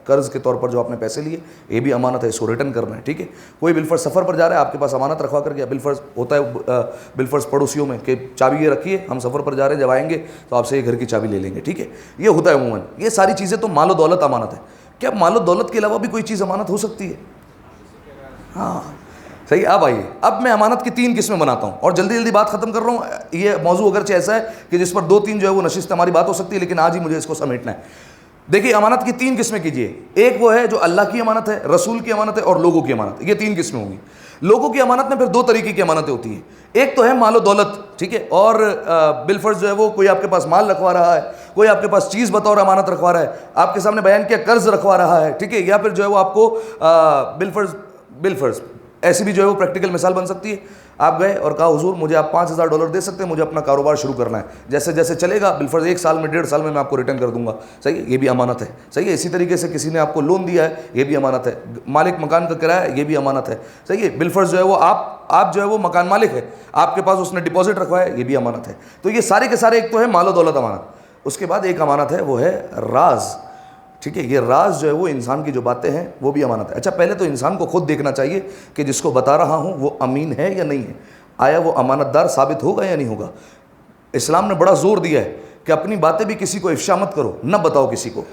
قرض کے طور پر جو آپ نے پیسے لیے, یہ بھی امانت ہے, اس کو ریٹرن کرنا ہے, ٹھیک ہے. کوئی بالفرض سفر پر جا رہا ہے, آپ کے پاس امانت رکھوا کر گیا, بالفرض ہوتا ہے بالفرض پڑوسیوں میں کہ چابی یہ رکھیے, ہم سفر پر جا رہے ہیں, جب آئیں گے تو آپ سے یہ گھر کی چابی لے لیں گے, ٹھیک ہے. یہ ہوتا ہے عموماً. یہ ساری چیزیں تو مال و دولت امانت ہے. کیا مال و دولت کے علاوہ بھی کوئی چیز امانت ہو سکتی ہے؟ ہاں صحیح. اب آئیے, اب میں امانت کی 3 قسمیں بناتا ہوں اور جلدی جلدی بات ختم کر رہا ہوں. یہ موضوع اگرچہ ایسا ہے کہ جس پر 2-3 جو ہے وہ نشست ہماری بات ہو سکتی ہے, لیکن آج ہی مجھے اس کو سمیٹنا ہے. دیکھیے امانت کی 3 قسمیں کیجیے. ایک وہ ہے جو اللہ کی امانت ہے, رسول کی امانت ہے اور لوگوں کی امانت ہے. یہ 3 قسمیں ہوں گی. لوگوں کی امانت میں پھر 2 طریقے کی امانتیں ہوتی ہیں. ایک تو ہے مال و دولت, ٹھیک ہے, اور بالفرض جو ہے وہ کوئی آپ کے پاس مال رکھوا رہا ہے, کوئی آپ کے پاس چیز بطور امانت رکھوا رہا ہے, آپ کے سامنے بیان کیا قرض رکھوا رہا ہے, ٹھیک ہے, یا پھر جو ہے وہ آپ کو بالفرض ایسی بھی جو ہے وہ پریکٹیکل مثال بن سکتی ہے. آپ گئے اور کہا حضور مجھے آپ $5,000 دے سکتے ہیں, مجھے اپنا کاروبار شروع کرنا ہے, جیسے جیسے چلے گا بالفرض 1 سال میں 1.5 سال میں آپ کو ریٹرن کر دوں گا. صحیح ہے, یہ بھی امانت ہے. صحیح ہے. اسی طریقے سے کسی نے آپ کو لون دیا ہے, یہ بھی امانت ہے. مالک مکان کا کرایہ, یہ بھی امانت ہے. صحیح ہے. بالفرض جو ہے وہ آپ جو ہے وہ مکان مالک ہے, آپ کے پاس اس نے ڈپازٹ رکھوایا ہے, یہ بھی امانت ہے. تو یہ سارے کے سارے ایک تو ہے مال و دولت امانت. اس کے بعد ایک امانت ہے, وہ ہے راز, ٹھیک ہے. یہ راز جو ہے وہ انسان کی جو باتیں ہیں وہ بھی امانت ہے. اچھا پہلے تو انسان کو خود دیکھنا چاہیے کہ جس کو بتا رہا ہوں وہ امین ہے یا نہیں ہے, آیا وہ امانت دار ثابت ہوگا یا نہیں ہوگا. اسلام نے بڑا زور دیا ہے کہ اپنی باتیں بھی کسی کو افشا مت کرو, نہ بتاؤ کسی کو.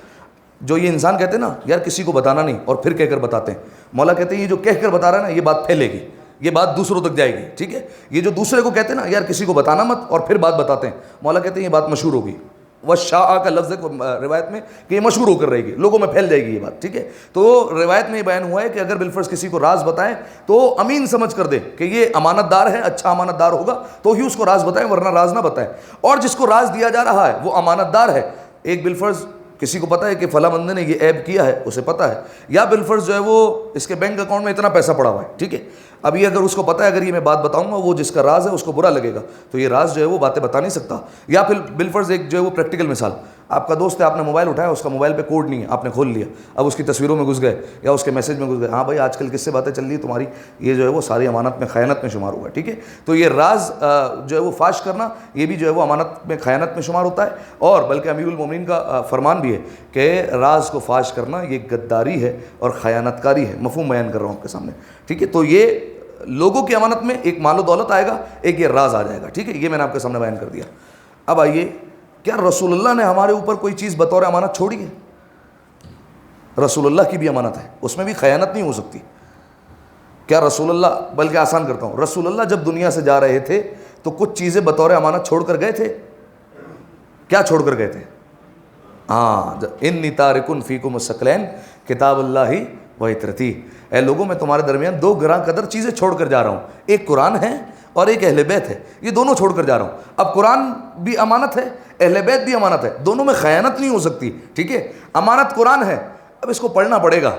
جو یہ انسان کہتے ہیں نا یار کسی کو بتانا نہیں, اور پھر کہہ کر بتاتے ہیں, مولا کہتے ہیں یہ جو کہہ کر بتا رہا ہے نا یہ بات پھیلے گی, یہ بات دوسروں تک جائے گی, ٹھیک ہے. یہ جو دوسرے کو کہتے ہیں نا یار کسی کو بتانا مت اور پھر بات بتاتے ہیں, مولا کہتے ہیں یہ بات مشہور ہوگی. وشاء کا لفظ ہے روایت میں کہ یہ مشہور ہو کر رہے گی, لوگوں میں پھیل جائے گی یہ بات, ٹھیک ہے. تو روایت میں یہ بیان ہوا ہے کہ اگر بالفرض کسی کو راز بتائیں تو امین سمجھ کر دے کہ یہ امانت دار ہے, اچھا امانت دار ہوگا تو ہی اس کو راز بتائیں, ورنہ راز نہ بتائیں. اور جس کو راز دیا جا رہا ہے وہ امانت دار ہے. ایک بالفرض کسی کو پتہ ہے کہ فلاں بندے نے یہ عیب کیا ہے, اسے پتہ ہے, یا بالفرض جو ہے وہ اس کے بینک اکاؤنٹ میں اتنا پیسہ پڑا ہوا ہے, ٹھیک ہے. اب یہ اگر اس کو پتہ ہے اگر یہ میں بات بتاؤں گا وہ جس کا راز ہے اس کو برا لگے گا, تو یہ راز جو ہے وہ باتیں بتا نہیں سکتا. یا پھر بالفرض ایک جو ہے وہ پریکٹیکل مثال, آپ کا دوست ہے, آپ نے موبائل اٹھایا, اس کا موبائل پہ کوڈ نہیں ہے, آپ نے کھول لیا, اب اس کی تصویروں میں گھس گئے یا اس کے میسج میں گھس گئے, ہاں بھائی آج کل کس سے باتیں چل رہی ہے تمہاری, یہ جو ہے وہ ساری امانت میں خیانت میں شمار ہوا ہے, ٹھیک ہے. تو یہ راز جو ہے وہ فاش کرنا یہ بھی جو ہے وہ امانت میں خیانت میں شمار ہوتا ہے. اور بلکہ امیر المومنین کا فرمان بھی ہے کہ راز کو فاش کرنا یہ غداری ہے اور خیانت کاری ہے. مفہوم بیان کر رہا ہوں آپ کے سامنے, ٹھیک ہے. تو یہ لوگوں کی امانت میں ایک مال و دولت آئے گا, ایک یہ راز آ جائے گا, ٹھیک ہے. یہ میں نے آپ کے سامنے بیان کر دیا. اب آئیے, کیا رسول اللہ نے ہمارے اوپر کوئی چیز بطور امانت چھوڑی ہے؟ رسول اللہ کی بھی امانت ہے, اس میں بھی خیانت نہیں ہو سکتی. کیا رسول اللہ, بلکہ آسان کرتا ہوں, رسول اللہ جب دنیا سے جا رہے تھے تو کچھ چیزیں بطور امانت چھوڑ کر گئے تھے؟ کیا چھوڑ کر گئے تھے؟ ہاں, انی تارکن فیکم الثقلین کتاب اللہ و عترتی, اے لوگوں میں تمہارے درمیان 2 گراں قدر چیزیں چھوڑ کر جا رہا ہوں, ایک قرآن ہے اور ایک اہل بیت ہے, یہ دونوں چھوڑ کر جا رہا ہوں. اب قرآن بھی امانت ہے, اہل بیت بھی امانت ہے, دونوں میں خیانت نہیں ہو سکتی, ٹھیک ہے. امانت قرآن ہے, اب اس کو پڑھنا پڑے گا.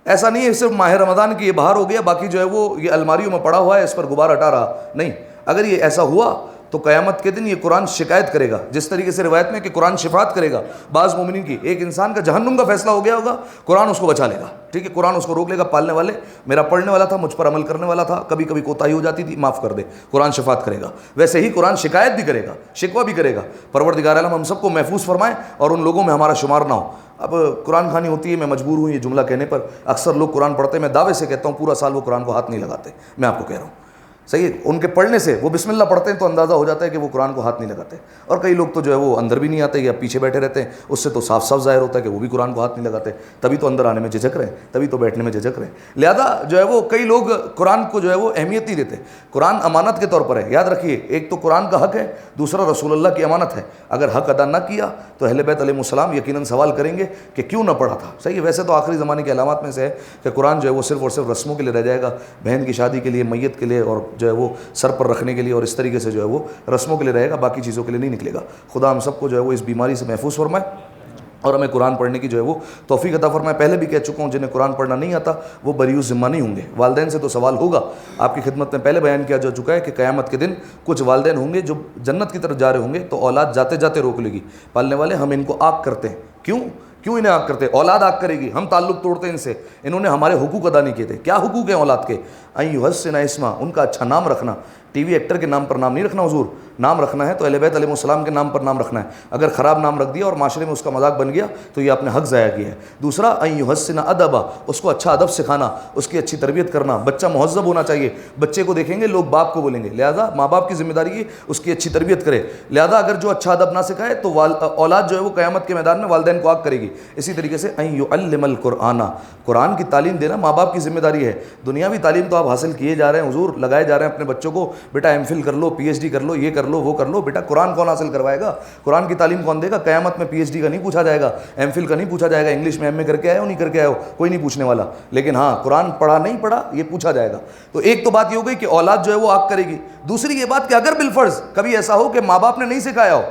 ایسا نہیں ہے صرف ماہ رمضان کی یہ بہار ہو گیا, باقی جو ہے وہ یہ الماریوں میں پڑا ہوا ہے, اس پر غبار ہٹا رہا, نہیں. اگر یہ ایسا ہوا تو قیامت کے دن یہ قرآن شکایت کرے گا, جس طریقے سے روایت میں کہ قرآن شفاعت کرے گا بعض مومنین کی. ایک انسان کا جہنم کا فیصلہ ہو گیا ہوگا, قرآن اس کو بچا لے گا, ٹھیک ہے. قرآن اس کو روک لے گا, پالنے والے میرا پڑھنے والا تھا, مجھ پر عمل کرنے والا تھا, کبھی کبھی کوتاہی ہو جاتی تھی, معاف کر دے. قرآن شفاعت کرے گا. ویسے ہی قرآن شکایت بھی کرے گا, شکوہ بھی کرے گا. پروردگار عالم ہم سب کو محفوظ فرمائے اور ان لوگوں میں ہمارا شمار نہ ہو. اب قرآن خوانی ہوتی ہے, میں مجبور ہوں یہ جملہ کہنے پر, اکثر لوگ قرآن پڑھتے ہیں, میں دعوے سے کہتا ہوں پورا سال وہ قرآن کو ہاتھ نہیں لگاتے, میں آپ کو کہہ رہا ہوں. صحیح ہے, ان کے پڑھنے سے وہ بسم اللہ پڑھتے ہیں تو اندازہ ہو جاتا ہے کہ وہ قرآن کو ہاتھ نہیں لگاتے. اور کئی لوگ تو جو ہے وہ اندر بھی نہیں آتے یا پیچھے بیٹھے رہتے ہیں, اس سے تو صاف صاف ظاہر ہوتا ہے کہ وہ بھی قرآن کو ہاتھ نہیں لگاتے, تبھی تو اندر آنے میں جھجک رہے ہیں, تبھی تو بیٹھنے میں جھجک رہے ہیں. لہذا جو ہے وہ کئی لوگ قرآن کو جو ہے وہ اہمیت نہیں دیتے. قرآن امانت کے طور پر ہے, یاد رکھیے. ایک تو قرآن کا حق ہے, دوسرا رسول اللہ کی امانت ہے. اگر حق ادا نہ کیا تو اہل بیت علیہ السلام یقیناً سوال کریں گے کہ کیوں نہ پڑھا تھا. صحیح ہے. ویسے تو آخری زمانے کی علامات میں سے ہے کہ قرآن جو ہے وہ صرف اور صرف رسموں کے لیے رہ جائے گا, بہن کی شادی کے لیے, میت کے لیے, اور جو ہے وہ سر پر رکھنے کے لیے, اور اس طریقے سے جو ہے وہ رسموں کے لیے رہے گا, باقی چیزوں کے لیے نہیں نکلے گا. خدا ہم سب کو جو ہے وہ اس بیماری سے محفوظ فرمائے اور ہمیں قرآن پڑھنے کی جو ہے وہ توفیق عطا فرمائے۔ پہلے بھی کہہ چکا ہوں جنہیں قرآن پڑھنا نہیں آتا وہ بریء ذمہ نہیں ہوں گے، والدین سے تو سوال ہوگا۔ آپ کی خدمت میں پہلے بیان کیا جا چکا ہے کہ قیامت کے دن کچھ والدین ہوں گے جو جنت کی طرف جا رہے ہوں گے تو اولاد جاتے جاتے روک لے گی، پالنے والے ہم ان کو آگ کرتے ہیں۔ کیوں انہیں آگ کرتے؟ اولاد آگ کرے گی، ہم تعلق توڑتے ہیں ان سے، انہوں نے ہمارے حقوق ادا نہیں کیے تھے۔ کیا حقوق ہیں اولاد کے؟ ان یحسن اسما، ان کا اچھا نام رکھنا۔ ٹی وی ایکٹر کے نام پر نام نہیں رکھنا حضور، نام رکھنا ہے تو اہل بیت علیہ السلام کے نام پر نام رکھنا ہے۔ اگر خراب نام رکھ دیا اور معاشرے میں اس کا مذاق بن گیا تو یہ آپ نے حق ضائع کیا ہے۔ دوسرا ان یحسن ادبا، اس کو اچھا ادب سکھانا، اس کی اچھی تربیت کرنا۔ بچہ مہذب ہونا چاہیے، بچے کو دیکھیں گے لوگ باپ کو بولیں گے، لہذا ماں باپ کی ذمہ داری ہے اس کی اچھی تربیت کرے۔ لہذا اگر جو اچھا ادب نہ سکھائے تو اولاد جو ہے وہ قیامت کے میدان میں والدین کو آگ کرے گی۔ اسی طریقے سے ان یعلم القرآن، قرآن کی تعلیم دینا ماں باپ کی ذمہ داری ہے۔ دنیاوی تعلیم تو آپ حاصل کیے جا رہے ہیں حضور، لگائے جا رہے ہیں اپنے بچوں کو، بیٹا ایم فل کر لو، پی ایچ ڈی کر لو، یہ کر لو وہ کر لو۔ بیٹا قرآن کون حاصل کروائے گا؟ قرآن کی تعلیم کون دے گا؟ قیامت میں پی ایچ ڈی کا نہیں پوچھا جائے گا، ایم فل کا نہیں پوچھا جائے گا، انگلش میں ایم اے کر کے آئے ہو نہیں کر کے آئے ہو، کوئی نہیں پوچھنے والا۔ لیکن ہاں قرآن پڑھا نہیں پڑھا یہ پوچھا جائے گا۔ تو ایک تو بات یہ ہو گئی کہ اولاد جو ہے وہ آگ کرے گی۔ دوسری یہ بات کہ اگر بالفرض کبھی ایسا ہو کہ ماں باپ نے نہیں سکھایا ہو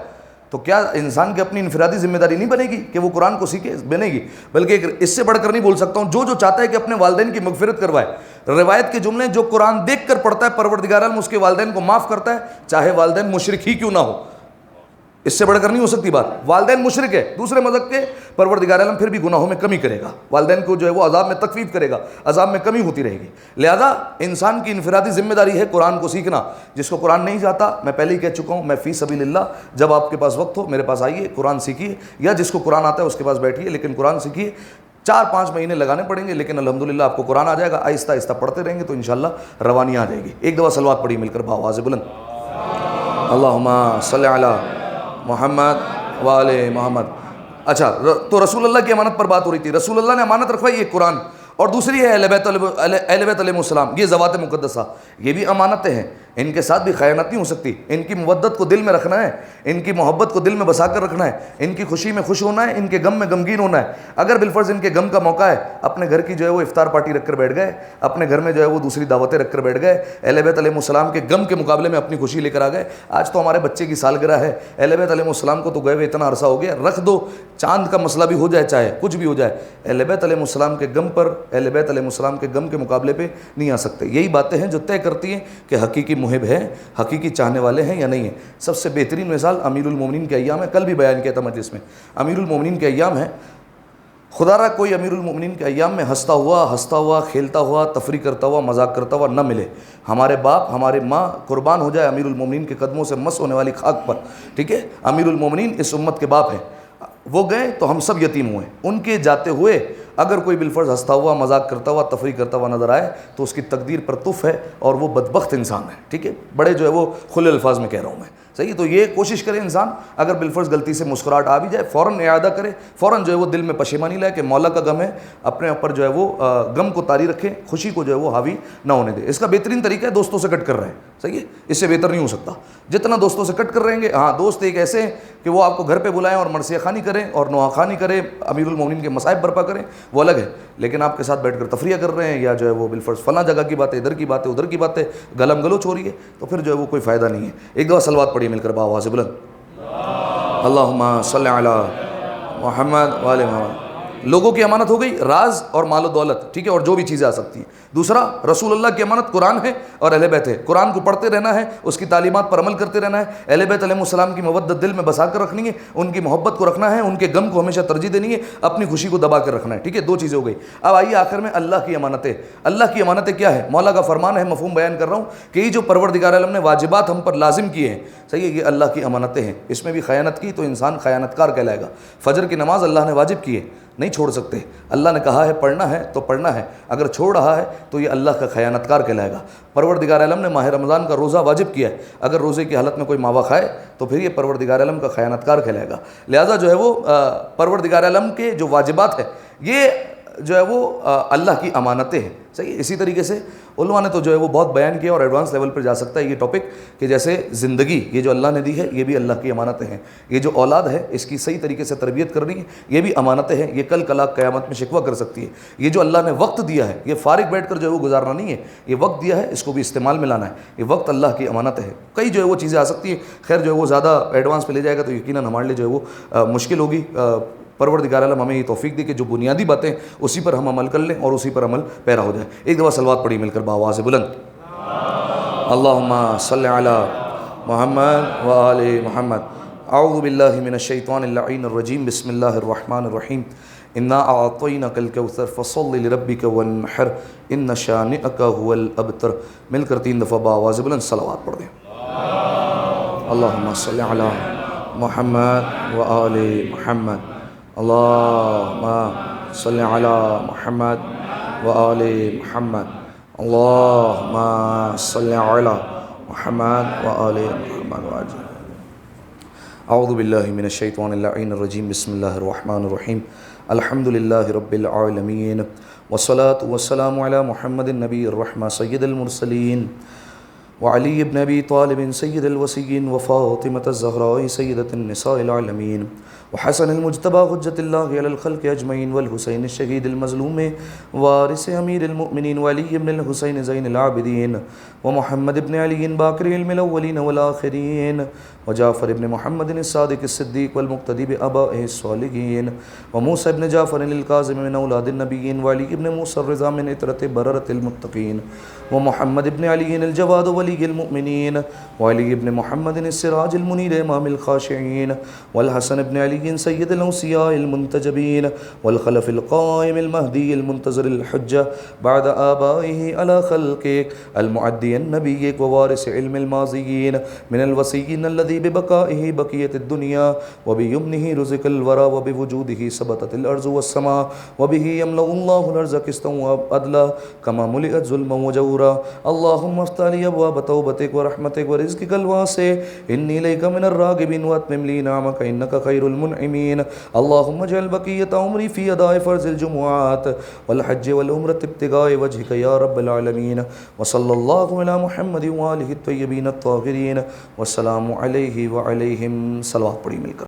تو کیا انسان کی اپنی انفرادی ذمہ داری نہیں بنے گی کہ وہ قرآن کو سیکھے؟ بنے گی، بلکہ اس سے بڑھ کر نہیں بول سکتا ہوں، جو چاہتا ہے کہ اپنے والدین کی مغفرت کروائے۔ روایت کے جملے، جو قرآن دیکھ کر پڑھتا ہے پروردگار عالم اس کے والدین کو معاف کرتا ہے، چاہے والدین مشرک ہی کیوں نہ ہو۔ اس سے بڑھ کر نہیں ہو سکتی بات۔ والدین مشرک ہے دوسرے مذہب کے، پروردگار عالم پھر بھی گناہوں میں کمی کرے گا، والدین کو جو ہے وہ عذاب میں تخفیف کرے گا، عذاب میں کمی ہوتی رہے گی۔ لہذا انسان کی انفرادی ذمہ داری ہے قرآن کو سیکھنا۔ جس کو قرآن نہیں جاتا، میں پہلے ہی کہہ چکا ہوں، میں فی سبیل اللہ، جب آپ کے پاس وقت ہو میرے پاس آئیے، قرآن سیکھیے، یا جس کو قرآن آتا ہے اس کے پاس بیٹھیے، لیکن قرآن سیکھیے۔ 4-5 مہینے لگانے پڑیں گے لیکن الحمدللہ آپ کو قرآن آ جائے گا۔ آہستہ آہستہ پڑھتے رہیں گے تو انشاءاللہ روانی آ جائے گی۔ ایک دفعہ صلوات پڑھی مل کر بآواز بلند، اللہم صلی علی محمد وآل محمد۔ اچھا، تو رسول اللہ کی امانت پر بات ہو رہی تھی۔ رسول اللہ نے امانت رکھوائی ایک قرآن، اور دوسری ہے اہل بیت علیہ السلام، یہ ذوات مقدسہ، یہ بھی امانتیں ہیں۔ ان کے ساتھ بھی خیانت نہیں ہو سکتی۔ ان کی مودت کو دل میں رکھنا ہے، ان کی محبت کو دل میں بسا کر رکھنا ہے، ان کی خوشی میں خوش ہونا ہے، ان کے غم میں غمگین ہونا ہے۔ اگر بالفرض ان کے غم کا موقع ہے، اپنے گھر کی جو ہے وہ افطار پارٹی رکھ کر بیٹھ گئے، اپنے گھر میں جو ہے وہ دوسری دعوتیں رکھ کر بیٹھ گئے، اہل بیت علیہ السلام کے غم کے مقابلے میں اپنی خوشی لے کر آ گئے۔ آج تو ہمارے بچے کی سالگرہ ہے، اہل بیت علیہ السلام کو تو گئے ہوئے اتنا عرصہ ہو گیا، رکھ دو، چاند کا مسئلہ بھی ہو جائے، چاہے کچھ بھی ہو جائے، اہل بیت علیہ السلام کے غم پر، اہل بیت علیہ السلام کے غم کے مقابلے پہ نہیں آ سکتے۔ یہی باتیں ہیں جو طے کرتی ہیں کہ حقیقی محب ہے، حقیقی چاہنے والے ہیں یا نہیں ہیں۔ سب سے بہترین مثال امیر المومنین کے ایام ہے، کل بھی بیان کیا تھا مجلس میں، امیر المومنین کے ایام ہے۔ خدا را کوئی امیر المومنین کے ایام میں ہنستا ہوا، کھیلتا ہوا، تفریح کرتا ہوا، مذاق کرتا ہوا نہ ملے۔ ہمارے باپ، ہمارے ماں قربان ہو جائے امیر المومنین کے قدموں سے مس ہونے والی خاک پر، ٹھیک ہے؟ امیر المومنین اس امت کے باپ ہیں، وہ گئے تو ہم سب یتیم ہوئے۔ ان کے جاتے ہوئے اگر کوئی بالفرض ہنستا ہوا، مذاق کرتا ہوا، تفریح کرتا ہوا نظر آئے تو اس کی تقدیر پر تف ہے اور وہ بدبخت انسان ہے، ٹھیک ہے؟ بڑے جو ہے وہ کھلے الفاظ میں کہہ رہا ہوں میں، صحیح؟ تو یہ کوشش کرے انسان، اگر بالفرض غلطی سے مسکراہٹ آ بھی جائے فوراً اعادہ کرے، فوراً جو ہے وہ دل میں پشیمانی لائے کہ مولا کا غم ہے، اپنے اوپر جو ہے وہ غم کو طاری رکھے، خوشی کو جو ہے وہ حاوی نہ ہونے دے۔ اس کا بہترین طریقہ ہے دوستوں سے کٹ کر رہے ہیں، صحیح ہے؟ اس سے بہتر نہیں ہو سکتا۔ جتنا دوستوں سے کٹ کر رہیں گے، ہاں دوست ایک ایسے ہیں کہ وہ آپ کو گھر پہ بلائیں اور مرثیہ خوانی کریں اور نواخوانی کریں، امیر المومنین کے مصائب برپا کریں، وہ الگ ہے۔ لیکن آپ کے ساتھ بیٹھ کر تفریح کر رہے ہیں یا جو ہے وہ بالفرض فلاں جگہ کی باتیں، ادھر کی باتیں، ادھر کی باتیں، گلم گلوچ ہو رہی ہے، تو پھر جو ہے وہ کوئی فائدہ نہیں ہے۔ ایک دفعہ صلوات پڑھیے مل کر بآواز بلند، اللہم صلی علی محمد وآل محمد۔ لوگوں کی امانت ہو گئی، راز اور مال و دولت، ٹھیک ہے، اور جو بھی چیزیں آ سکتی ہیں۔ دوسرا، رسول اللہ کی امانت قرآن ہے اور اہل بیت ہے۔ قرآن کو پڑھتے رہنا ہے، اس کی تعلیمات پر عمل کرتے رہنا ہے، اہل بیت علیہ السلام کی مودت دل میں بسا کر رکھنی ہے، ان کی محبت کو رکھنا ہے، ان کے غم کو ہمیشہ ترجیح دینی ہے، اپنی خوشی کو دبا کر رکھنا ہے، ٹھیک ہے؟ 2 چیزیں ہو گئی۔ اب آئیے آخر میں اللہ کی امانتیں۔ اللہ کی امانتیں کیا ہے؟ مولا کا فرمان ہے، مفہوم بیان کر رہا ہوں کہ یہ جو پروردگار عالم نے واجبات ہم پر لازم کیے ہیں، صحیح ہے، یہ اللہ کی امانتیں ہیں۔ اس میں بھی خیانت کی تو انسان خیانت کار کہلائے گا۔ فجر کی نماز اللہ نے واجب کی ہے، نہیں چھوڑ سکتے۔ اللہ نے کہا ہے پڑھنا ہے تو پڑھنا ہے، اگر چھوڑ رہا ہے تو یہ اللہ کا خیانت کار کہلائے گا۔ پروردگار عالم نے ماہ رمضان کا روزہ واجب کیا ہے، اگر روزے کی حالت میں کوئی ماوا کھائے تو پھر یہ پروردگار عالم کا خیانت کار کہلائے گا۔ لہذا جو ہے وہ پروردگار عالم کے جو واجبات ہیں یہ جو ہے وہ اللہ کی امانتیں ہیں، صحیح ہے؟ اسی طریقے سے علماء نے تو جو ہے وہ بہت بیان کیا اور ایڈوانس لیول پر جا سکتا ہے یہ ٹاپک کہ جیسے زندگی یہ جو اللہ نے دی ہے یہ بھی اللہ کی امانتیں ہیں، یہ جو اولاد ہے اس کی صحیح طریقے سے تربیت کرنی ہے یہ بھی امانتیں ہیں، یہ کل کلا قیامت میں شکوہ کر سکتی ہے۔ یہ جو اللہ نے وقت دیا ہے یہ فارغ بیٹھ کر جو ہے وہ گزارنا نہیں ہے، یہ وقت دیا ہے اس کو بھی استعمال میں لانا ہے، یہ وقت اللہ کی امانت ہے۔ کئی جو ہے وہ چیزیں آ سکتی ہیں، خیر جو ہے وہ زیادہ ایڈوانس پہ لے جائے گا تو یقیناً ہمارے لیے جو ہے وہ مشکل ہوگی۔ پروردگار عالم ہمیں یہ توفیق دے کہ جو بنیادی باتیں اسی پر ہم عمل کر لیں اور اسی پر عمل پیرا ہو جائے. ایک دفعہ صلوات پڑھی مل کر بآواز بلند. اللہم صلی علی محمد و آل محمد. اعوذ باللہ من الشیطان اللعین الرجیم. بسم اللہ الرحمن الرحیم. انا اعطیناک الکوثر فصل لربک وانحر ان شانئک هو الابتر. مل کر 3 دفعہ بآواز بلند صلوات پڑھ دیں. اللہم صلی علی محمد و آل محمد. اللہم صلی علی محمد و آل محمد. اللہم صلی علی محمد و آل محمد. اعوذ باللہ من الشیطان اللعین الرجیم. بسم اللہ الرحمن الرحیم. الحمد للہ رب العالمین والصلاة والسلام علی محمد النبی الرحمہ سید المرسلین وعلی ابن ابی طالب سید الوسیین وفاطمة الزہراء سیدۃ النساء العالمین وحسن المجتبى حجة اللہ علی الخلق اجمعین والحسین الشہید المظلوم وارث امیر المؤمنین وعلی ابن الحسین زین العابدین ومحمد ابن علی باقر علم الاولین والآخرین وجعفر ابن محمد الصادق الصدیق والمقتدی بآبائہ الصالحین وموسیٰ ابن جعفر الکاظم من اولاد النبیین وعلی ابن موسیٰ الرضا من عطرۃ بررۃ المتقین ومحمد ابن علی الجواد ولی المؤمنین وعلی ابن محمد السراج المنیر امام الخاشعین والحسن ابن علی سید الاوصیاء المنتجبین والخلف القائم المہدی المنتظر الحجہ بعد آبائہ علی خلقک المعدی النبیک ووارث علم الماضیین من الوسیین الذی ببقائہ بقیت الدنیا وبیمنہ رزق الورا وبوجودہ ثبتت الارض والسماء وبہ یملأ اللہ الارض قسطا وعدلا کما ملئت ظلما وجورا. اللہم افتح لی ابواب توبتک ورحمتک ورزقک الواسع انی الیک من الراغبین واتمم لی نعمک انک خیر المنعمین. اللہم اجعل بقیت عمری فی اداء فرض الجمعات والحج والعمرۃ ابتغاء وجہک یا رب العالمین. وصلی اللہ علی محمد وآلہ الطیبین الطاہرین والسلام علیہ وعلیہم. صلوات پڑھی مل کر.